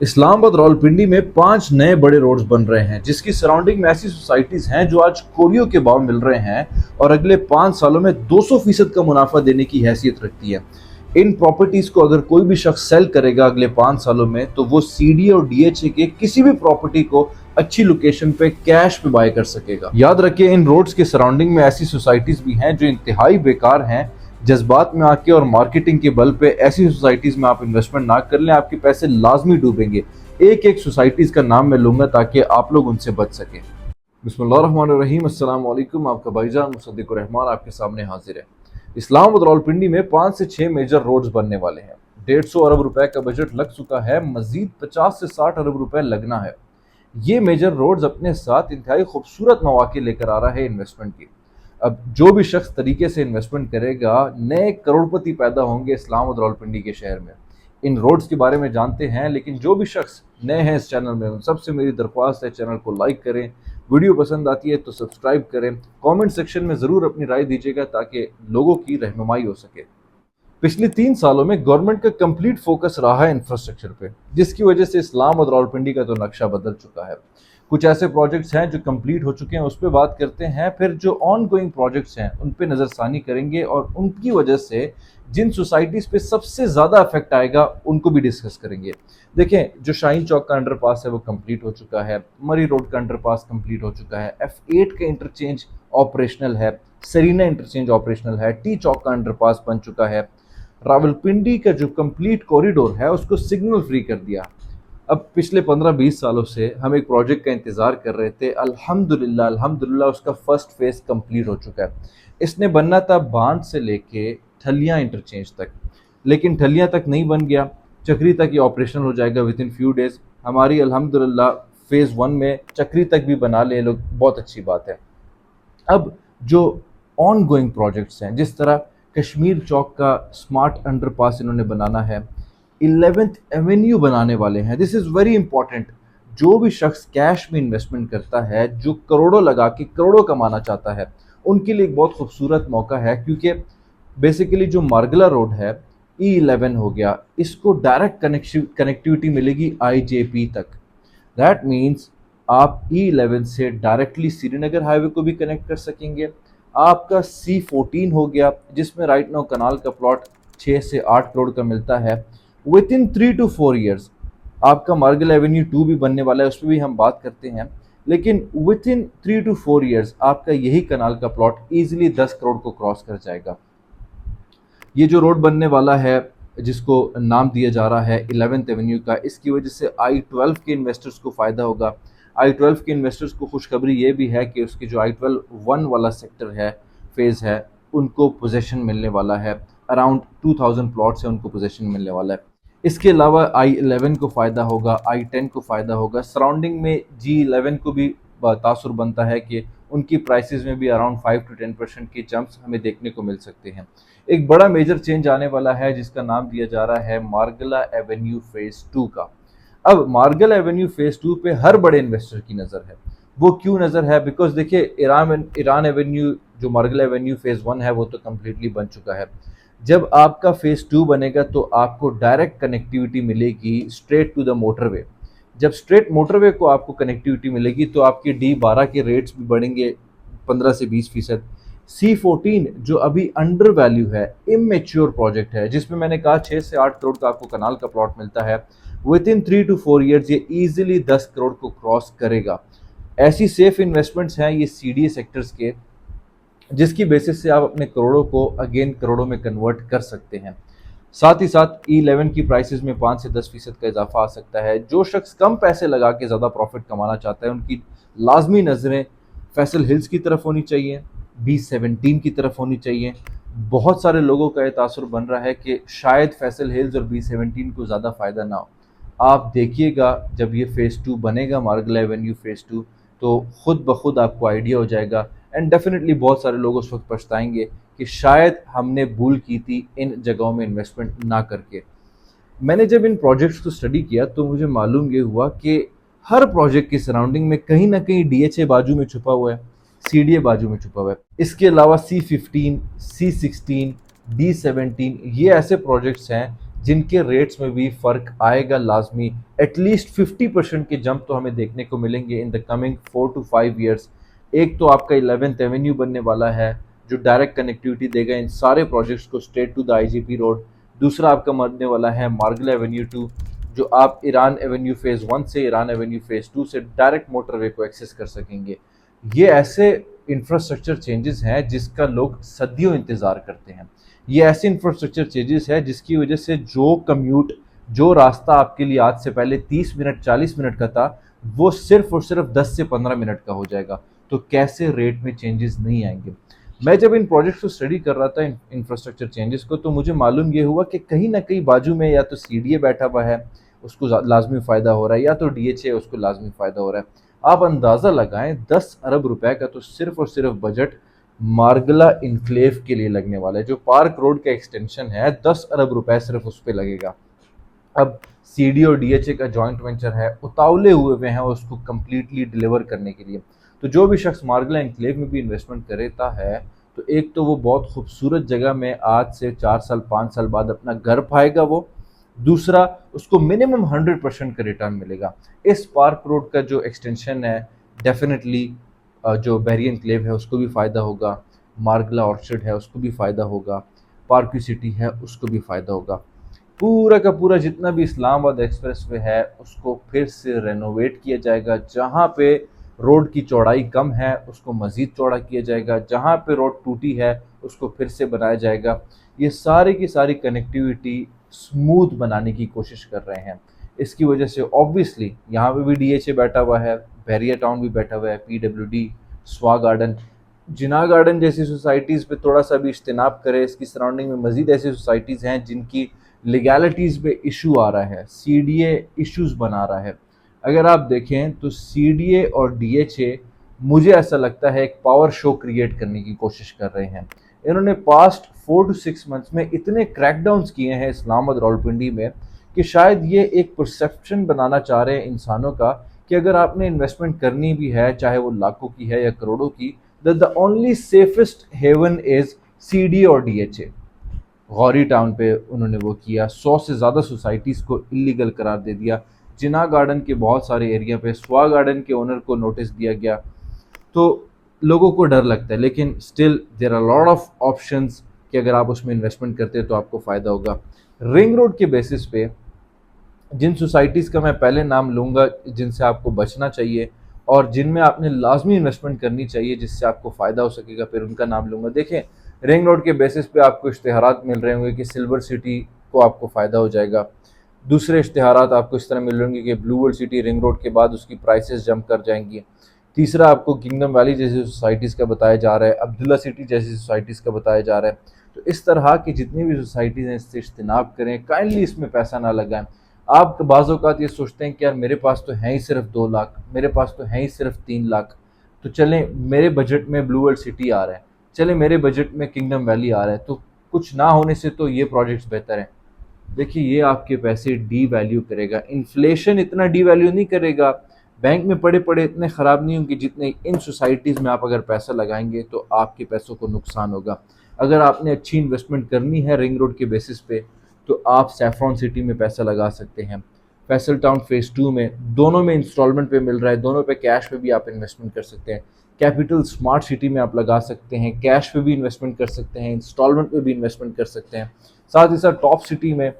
इस्लामाबाद रावलपिंडी में 5 नए बड़े रोड्स बन रहे हैं, जिसकी सराउंडिंग में ऐसी सोसाइटीज हैं जो आज कोरियों के भाव मिल रहे हैं और अगले 5 सालों में 200% का मुनाफा देने की हैसियत रखती है। इन प्रॉपर्टीज को अगर कोई भी शख्स सेल करेगा अगले 5 सालों में, तो वो सीडी और डीएचए के किसी भी प्रॉपर्टी को अच्छी लोकेशन पे कैश पे बाय कर सकेगा। याद रखिए, इन रोड्स के सराउंडिंग में ऐसी सोसाइटीज भी हैं जो इंतहाई बेकार हैं। जज्बात में आके और मार्केटिंग के बल पे ऐसी सोसाइटीज में आप इन्वेस्टमेंट ना कर लें, आपके पैसे लाजमी डूबेंगे। एक एक सोसाइटीज का नाम मैं लूंगा ताकि आप लोग उनसे बच सकें। बिस्मिल्लाहिर्रहमानिर्रहीम, अस्सलाम वालेकुम। आपका भाईजान मुसद्दिक रहमान आपके सामने हाजिर है। इस्लामाबाद रावलपिंडी में 5 से 6 मेजर रोड्स बनने वाले हैं। 150 अरब रुपए का बजट लग चुका है, मजीद 50 से 60 अरब रुपए लगना है। ये मेजर रोड्स अपने साथ इंतहाई खूबसूरत मौके लेकर आ रहा है इन्वेस्टमेंट की। अब जो भी शख्स तरीके से इन्वेस्टमेंट करेगा, नए करोड़पति पैदा होंगे इस्लामाबाद रावलपिंडी के शहर में। इन रोड्स के बारे में जानते हैं, लेकिन जो भी शख्स नए हैं इस चैनल में, उन सबसे मेरी दरख्वास्त है चैनल को लाइक करें, वीडियो पसंद आती है तो सब्सक्राइब करें, कमेंट सेक्शन में ज़रूर अपनी राय दीजिएगा ताकि लोगों की रहनुमाई हो सके। पिछले 3 सालों में गवर्नमेंट का कंप्लीट फोकस रहा है इंफ्रास्ट्रक्चर पे, जिसकी वजह से इस्लामाबाद रावलपिंडी का तो नक्शा बदल चुका है। कुछ ऐसे प्रोजेक्ट्स हैं जो कंप्लीट हो चुके हैं, उस पर बात करते हैं। फिर जो ऑन गोइंग प्रोजेक्ट्स हैं उन पे नज़रसानी करेंगे और उनकी वजह से जिन सोसाइटीज़ पे सबसे ज़्यादा इफेक्ट आएगा उनको भी डिस्कस करेंगे। देखें, जो शाहीन चौक का अंडरपास है वो कंप्लीट हो चुका है, मरी रोड का अंडरपास कंप्लीट हो चुका है, F8 का इंटरचेंज ऑपरेशनल है, सरीना इंटरचेंज ऑपरेशनल है, टी चौक का अंडरपास बन चुका है। रावलपिंडी का जो कंप्लीट कॉरिडोर है उसको सिग्नल फ्री कर दिया। अब पिछले 15-20 सालों से हम एक प्रोजेक्ट का इंतज़ार कर रहे थे। अल्हम्दुलिल्लाह उसका फर्स्ट फेज़ कंप्लीट हो चुका है। इसने बनना था बांध से लेके ठलियाँ इंटरचेंज तक, लेकिन ठलियाँ तक नहीं बन गया। चक्री तक ये ऑपरेशनल हो जाएगा विद इन फ्यू डेज़। हमारी अल्हम्दुलिल्लाह फेज़ 1 में चक्री तक भी बना ले लोग, बहुत अच्छी बात है। अब जो ऑन गोइंग प्रोजेक्ट्स हैं, जिस तरह कश्मीर चौक का स्मार्ट अंडरपास इन्होंने बनाना है, 11th एवेन्यू बनाने वाले हैं। This is very important. जो भी शख्स कैश में इन्वेस्टमेंट करता है, जो करोड़ों लगा के करोड़ों कमाना चाहता है, उनके लिए एक बहुत खूबसूरत मौका है, क्योंकि बेसिकली जो मार्गला रोड है, E11 हो गया, इसको डायरेक्ट कनेक्टिविटी मिलेगी IJP तक। दैट मीन्स आप E11 से डायरेक्टली श्रीनगर हाईवे को भी कनेक्ट कर सकेंगे। आपका C14 हो गया, जिसमें राइट नाउ कनाल का प्लॉट 6 से 8 करोड़ का मिलता है। विद इन 3 to 4 ईयर्स आपका मार्गल एवेन्यू 2 भी बनने वाला है, उस पर भी हम बात करते हैं। लेकिन विद इन 3 to 4 ईयर्स आपका यही कनाल का प्लॉट ईजिली 10 करोड़ को क्रॉस कर जाएगा। ये जो रोड बनने वाला है, जिसको नाम दिया जा रहा है 11th एवेन्यू का, इसकी वजह से I12 के इन्वेस्टर्स को फ़ायदा होगा। I12 के इन्वेस्टर्स को खुशखबरी ये भी है कि उसकी जो I12 1 वाला सेक्टर है, फेज़ है, उनको पोजेसन मिलने वाला है। अराउंड 2000 प्लॉट्स है, उनको पोजेसन मिलने वाला है। इसके अलावा I11 को फ़ायदा होगा, I10 को फ़ायदा होगा। सराउंडिंग में G11 को भी तासुर बनता है कि उनकी प्राइसेस में भी अराउंड 5 to 10% की जंप्स हमें देखने को मिल सकते हैं। एक बड़ा मेजर चेंज आने वाला है, जिसका नाम दिया जा रहा है मार्गला एवेन्यू फेज़ 2 का। अब मार्गला एवेन्यू फेज़ 2 पे हर बड़े इन्वेस्टर की नज़र है। वो क्यों नज़र है? बिकॉज देखिए, ईरान एवेन्यू, जो मार्गला एवेन्यू फेज़ 1 है, वो तो कम्प्लीटली बन चुका है। जब आपका फेज़ 2 बनेगा तो आपको डायरेक्ट कनेक्टिविटी मिलेगी स्ट्रेट टू द मोटरवे। जब स्ट्रेट मोटरवे को आपको कनेक्टिविटी मिलेगी तो आपके D12 के रेट्स भी बढ़ेंगे 15 से 20%। C14 जो अभी अंडर वैल्यू है, इमेच्योर प्रोजेक्ट है, जिसमें मैंने कहा 6 से 8 करोड़ का आपको कनाल का प्लॉट मिलता है, विद इन 3 to 4 ईयर्स ये ईजिली 10 करोड़ को क्रॉस करेगा। ऐसी सेफ इन्वेस्टमेंट्स हैं ये CDA सेक्टर्स के, जिसकी बेसिस से आप अपने करोड़ों को अगेन करोड़ों में कन्वर्ट कर सकते हैं। साथ ही साथ E11 की प्राइसेस में 5 से 10% का इजाफा आ सकता है। जो शख्स कम पैसे लगा के ज़्यादा प्रॉफिट कमाना चाहता है, उनकी लाजमी नज़रें फैसल हिल्स की तरफ होनी चाहिए, B17 की तरफ होनी चाहिए। बहुत सारे लोगों का ये तासुर बन रहा है कि शायद फैसल हिल्स और B17 को ज़्यादा फ़ायदा ना हो। आप देखिएगा, जब ये फेज़ 2 बनेगा, मार्गला एवेन्यू फेज़ 2, तो खुद ब खुद आपको आइडिया हो जाएगा। एंड डेफिनेटली बहुत सारे लोग उस वक्त पछताएंगे कि शायद हमने भूल की थी इन जगहों में इन्वेस्टमेंट ना करके। मैंने जब इन प्रोजेक्ट्स को स्टडी किया तो मुझे मालूम ये हुआ कि हर प्रोजेक्ट की सराउंडिंग में कहीं ना कहीं DHA बाजू में छुपा हुआ है, CDA बाजू में छुपा हुआ है। इसके अलावा C15, C16, D17 ये ऐसे प्रोजेक्ट्स हैं जिनके रेट्स में भी फ़र्क आएगा लाजमी। एटलीस्ट 50% के जंप तो हमें देखने को मिलेंगे in the coming 4 to 5 years. एक तो आपका 11th एवेन्यू बनने वाला है जो डायरेक्ट कनेक्टिविटी देगा इन सारे प्रोजेक्ट्स को straight to the IGP road. दूसरा आपका बनने वाला है मार्गला एवेन्यू 2, जो आप ईरान एवेन्यू फेज़ 1 से ईरान एवेन्यू फेज़ 2 से डायरेक्ट मोटरवे को एक्सेस कर सकेंगे। ये ऐसे इंफ्रास्ट्रक्चर चेंजेस हैं जिसका लोग सदियों इंतज़ार करते हैं। ये ऐसे इंफ्रास्ट्रक्चर चेंजेस है जिसकी वजह से जो रास्ता आपके लिए आज से पहले 30 मिनट 40 मिनट का था, वो सिर्फ और सिर्फ 10 से 15 मिनट का हो जाएगा। तो कैसे रेट में चेंजेस नहीं आएंगे। मैं जब इन प्रोजेक्ट्स को स्टडी कर रहा था इंफ्रास्ट्रक्चर चेंजेस को, तो मुझे मालूम ये हुआ कि कहीं ना कहीं बाजू में या तो सीडीए बैठा हुआ है, उसको लाजमी फ़ायदा हो रहा है, या तो डीएचए उसको लाजमी फ़ायदा हो रहा है। आप अंदाज़ा लगाएं 10 अरब रुपए का तो सिर्फ और सिर्फ बजट मार्गला इनक्लेव के लिए लगने वाला है। जो पार्क रोड का एक्सटेंशन है 10 अरब रुपए सिर्फ उस पर लगेगा। अब सीडी और डीएचए का जॉइंट वेंचर है, उतावले हुए हैं उसको कम्प्लीटली डिलीवर करने के लिए। तो जो भी शख्स मार्गला एनक्लेव में भी इन्वेस्टमेंट करता है, तो एक तो वो बहुत खूबसूरत जगह में आज से 4 साल 5 साल बाद अपना घर पाएगा वो। दूसरा, उसको मिनिमम 100% का रिटर्न मिलेगा। इस पार्क रोड का जो एक्सटेंशन है, डेफिनेटली जो बहरी एनक्लेव है उसको भी फ़ायदा होगा, मार्गला ऑर्चर्ड है उसको भी फ़ायदा होगा, पार्क सिटी है उसको भी फ़ायदा होगा। पूरा का पूरा जितना भी इस्लामाबाद एक्सप्रेस वे है उसको फिर से रेनोवेट किया जाएगा। जहाँ पे रोड की चौड़ाई कम है उसको मज़ीद चौड़ा किया जाएगा, जहाँ पे रोड टूटी है उसको फिर से बनाया जाएगा। ये सारी की सारी कनेक्टिविटी स्मूथ बनाने की कोशिश कर रहे हैं। इसकी वजह से ऑब्वियसली यहाँ पे भी डीएचए बैठा हुआ है, बहरिया टाउन भी बैठा हुआ है, पीडब्ल्यूडी, स्वा गार्डन, जिना गार्डन जैसी सोसाइटीज़ पे थोड़ा सा भी इज्तनाब करे। इसकी सराउंडिंग में मज़ीद ऐसी सोसाइटीज़ हैं जिनकी लीगैलिटीज़ पे इशू आ रहा है, सीडीए इश्यूज़ बना रहा है। अगर आप देखें तो सीडीए और डीएचए, मुझे ऐसा लगता है, एक पावर शो क्रिएट करने की कोशिश कर रहे हैं। इन्होंने पास्ट 4 to 6 मंथ्स में इतने क्रैकडाउन्स किए हैं इस्लामाबाद रावलपिंडी में कि शायद ये एक परसेप्शन बनाना चाह रहे हैं इंसानों का कि अगर आपने इन्वेस्टमेंट करनी भी है, चाहे वो लाखों की है या करोड़ों की, the only safest heaven is CD और डीएचए। गौरी टाउन पे उन्होंने वो किया, 100 से ज़्यादा सोसाइटीज़ को इलीगल करार दे दिया। जिना गार्डन के बहुत सारे एरिया पे स्वा गार्डन के ओनर को नोटिस दिया गया। तो लोगों को डर लगता है, लेकिन still there are lot of options कि अगर आप उसमें इन्वेस्टमेंट करते हैं तो आपको फ़ायदा होगा। रिंग रोड के बेसिस पे जिन सोसाइटीज़ का मैं पहले नाम लूँगा जिनसे आपको बचना चाहिए और जिनमें आपने लाजमी इन्वेस्टमेंट करनी चाहिए जिससे आपको फ़ायदा हो सकेगा, फिर उनका नाम लूँगा। देखें, रिंग रोड के बेसिस पे आपको इश्तिहारात मिल रहे होंगे कि सिल्वर सिटी को आपको फ़ायदा हो जाएगा। दूसरे इश्तिहारात आपको इस तरह मिल रहे होंगे कि blue world city ring road के बाद उसकी प्राइसेस जंप कर जाएंगी। तीसरा, आपको किंगडम वैली जैसी सोसाइटीज़ का बताया जा रहा है, अब्दुल्ला सिटी जैसी सोसाइटीज़ का बताया जा रहा है। तो इस तरह की जितनी भी सोसाइटीज़ हैं इससे इज्तनाब करें, काइंडली इसमें पैसा ना लगाएं। आप बाज़ औक़ात ये सोचते हैं कि यार मेरे पास तो हैं ही सिर्फ 2 लाख, मेरे पास तो हैं ही सिर्फ 3 लाख, तो चलें मेरे बजट में ब्लू वर्ल्ड सिटी आ रहा है, चलें मेरे बजट में किंगडम वैली आ रहा है, तो कुछ ना होने से तो ये प्रोजेक्ट्स बेहतर हैं। देखिए, ये आपके पैसे डी वैल्यू करेगा। इन्फ्लेशन इतना डी वैल्यू नहीं करेगा, बैंक में पड़े पड़े इतने ख़राब नहीं होंगे जितने इन सोसाइटीज़ में आप अगर पैसा लगाएंगे तो आपके पैसों को नुकसान होगा। अगर आपने अच्छी इन्वेस्टमेंट करनी है रिंग रोड के बेसिस पे, तो आप सैफ्रॉन सिटी में पैसा लगा सकते हैं। फैसल टाउन फेज़ 2 में, दोनों में इंस्टॉलमेंट पे मिल रहा है, दोनों पे कैश पे भी आप इन्वेस्टमेंट कर सकते हैं। कैपिटल स्मार्ट सिटी में आप लगा सकते हैं, कैश पे भी इन्वेस्टमेंट कर सकते हैं, इंस्टॉलमेंट पे भी इन्वेस्टमेंट कर सकते हैं। साथ ही साथ टॉप सिटी में,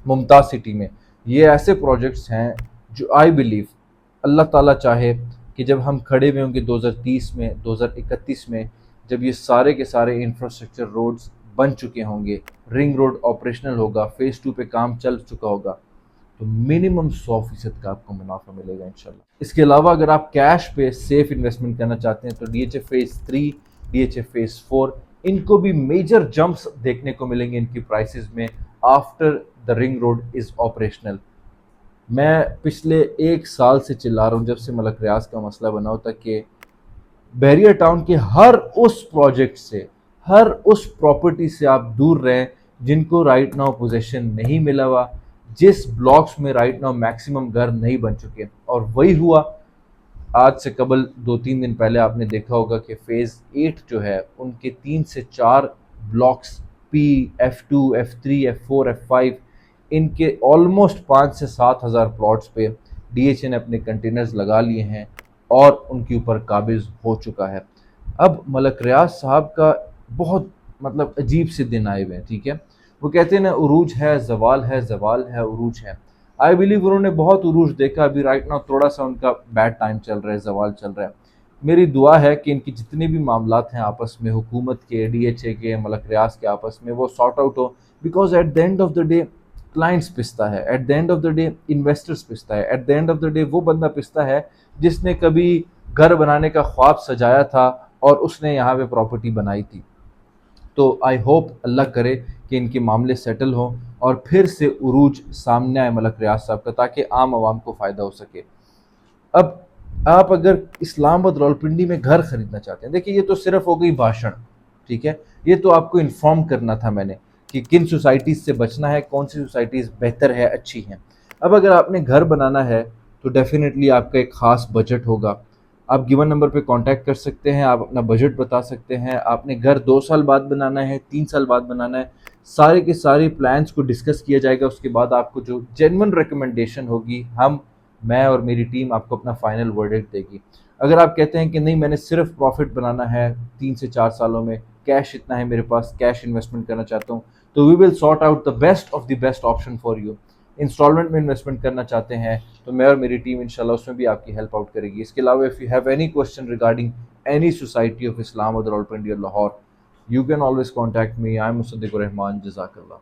मुमताज़ सिटी में, ये ऐसे प्रोजेक्ट्स हैं जो आई बिलीव अल्लाह ताला चाहे कि जब हम खड़े हुए होंगे 2030 में, 2031 में, जब ये सारे के सारे इंफ्रास्ट्रक्चर रोड्स बन चुके होंगे, रिंग रोड ऑपरेशनल होगा, फेज़ 2 पे काम चल चुका होगा, तो मिनिमम 100% का आपको मुनाफा मिलेगा इंशाल्लाह। इसके अलावा अगर आप कैश पे सेफ इन्वेस्टमेंट करना चाहते हैं तो डीएचए फेज़ 3, डीएचए फेज़ 4, इनको भी मेजर जंप्स देखने को मिलेंगे इनकी प्राइसेस में after the ring road is operational. मैं पिछले 1 साल से चिल्ला रहा हूँ जब से मलक रियाज का मसला बना होता कि बहरिया टाउन के हर उस प्रोजेक्ट से, हर उस प्रॉपर्टी से आप दूर रहें जिनको राइट नाउ पोजीशन नहीं मिला हुआ, जिस ब्लॉक्स में राइट नाउ मैक्सिमम घर नहीं बन चुके। और वही हुआ आज से कबल 2-3 दिन पहले आपने देखा होगा कि फेज़ 8 जो है उनके 3 से 4 blocks P, F2, F3, F4, F5, इनके ऑलमोस्ट 5 से 7 हज़ार प्लॉट्स पे डीएचए ने अपने कंटेनर्स लगा लिए हैं और उनके ऊपर काबिज हो चुका है। अब मलक रियाज साहब का बहुत मतलब अजीब से दिन आए हुए हैं, ठीक है। वो कहते हैं ना, उरूज है, जवाल है, जवाल है, उरूज है। आई बिलीव उन्होंने बहुत उरूज देखा, अभी राइट नाउ थोड़ा सा उनका बैड टाइम चल रहा है, जवाल चल रहा है। मेरी दुआ है कि इनकी जितने भी मामलात हैं आपस में, हुकूमत के, डीएचए के, मलक रियाज के आपस में, वो सॉर्ट आउट हो। Because at the end of the day clients पिसता है, at the end of the day investors पिसता है, at the end of the day वो बंदा पिसता है जिसने कभी घर बनाने का ख्वाब सजाया था और उसने यहाँ पे प्रॉपर्टी बनाई थी। तो आई होप अल्लाह करे कि इनके मामले सेटल हों और फिर से उरूज सामने आए मलक रियाज साहब का, ताकि आम आवाम को फ़ायदा हो सके। अब आप अगर इस्लामाबाद रावलपिंडी में घर खरीदना चाहते हैं, देखिए ये तो सिर्फ हो गई भाषण, ठीक है। ये तो आपको इन्फॉर्म करना था मैंने कि किन सोसाइटीज़ से बचना है, कौन सी सोसाइटीज़ बेहतर है, अच्छी हैं। अब अगर आपने घर बनाना है तो डेफिनेटली आपका एक ख़ास बजट होगा। आप गिवन नंबर पे कांटेक्ट कर सकते हैं, आप अपना बजट बता सकते हैं। आपने घर 2 साल बाद बनाना है, 3 साल बाद बनाना है, सारे के सारे प्लान्स को डिस्कस किया जाएगा। उसके बाद आपको जो जेन्युइन रिकमेंडेशन होगी, मैं और मेरी टीम आपको अपना फाइनल वर्डिक्ट देगी। अगर आप कहते हैं कि नहीं, मैंने सिर्फ प्रॉफिट बनाना है 3 से 4 सालों में, कैश इतना है मेरे पास, कैश इन्वेस्टमेंट करना चाहता हूँ, तो we will sort out the best of the best option for you. Installment में इन्वेस्टमेंट करना चाहते हैं तो मैं और मेरी टीम इंशाल्लाह उसमें भी आपकी हेल्प आउट करेगी। इसके अलावा if you have any question regarding any society of Islamabad Rawalpindi और Lahore, you can always contact me. I am Musaddiqur Rehman. जज़ाकल्लाह।